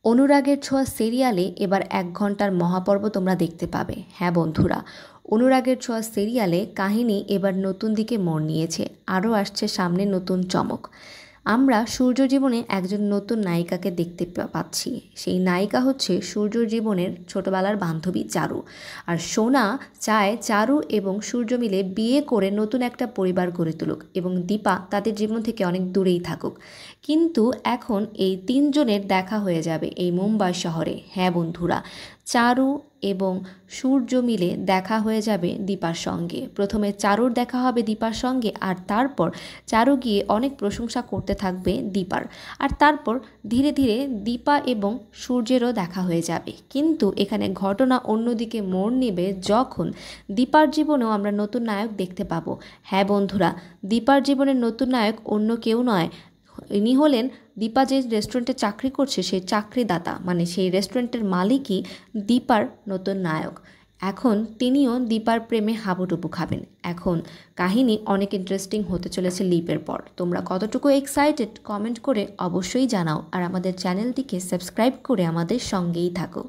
অনুরাগের ছোঁয়া সিরিয়ালে এবার ১ ঘন্টার মহাপর্ব তোমরা দেখতে পাবে। হ্যাঁ বন্ধুরা, অনুরাগের ছোঁয়া সিরিয়ালে কাহিনী এবার নতুন দিকে মোড় নিয়েছে। আরও আসছে সামনে নতুন চমক। আমরা সূর্য জীবনে একজন নতুন নায়িকাকে দেখতে পাচ্ছি। সেই নায়িকা হচ্ছে সূর্য জীবনের ছোটবেলার বান্ধবী চারু। আর সোনা চায় চারু এবং সূর্য মিলে বিয়ে করে নতুন একটা পরিবার গড়ে তুলুক এবং দীপা তাদের জীবন থেকে অনেক দূরেই থাকুক। কিন্তু এখন এই তিনজনের দেখা হয়ে যাবে এই মুম্বাই শহরে। হ্যাঁ বন্ধুরা, চারু এবং সূর্য মিলে দেখা হয়ে যাবে দীপার সঙ্গে। প্রথমে চারুর দেখা হবে দীপার সঙ্গে, আর তারপর চারু গিয়ে অনেক প্রশংসা করতে থাকবে দীপার। আর তারপর ধীরে ধীরে দীপা এবং সূর্যেরও দেখা হয়ে যাবে। কিন্তু এখানে ঘটনা অন্যদিকে মোড় নেবে যখন দীপার জীবনেও আমরা নতুন নায়ক দেখতে পাবো। হ্যাঁ বন্ধুরা, দীপার জীবনের নতুন নায়ক অন্য কেউ নয়, ইনি হলেন দীপা যে রেস্টুরেন্টে চাকরি করছে সেই চাকরিদাতা, মানে সেই রেস্টুরেন্টের মালিকই দীপার নতুন নায়ক। এখন তিনিও দীপার প্রেমে হাবুডুবু খাবেন। এখন কাহিনী অনেক ইন্টারেস্টিং হতে চলেছে লিপের পর। তোমরা কতটুকু এক্সাইটেড কমেন্ট করে অবশ্যই জানাও, আর আমাদের চ্যানেলটিকে সাবস্ক্রাইব করে আমাদের সঙ্গেই থাকো।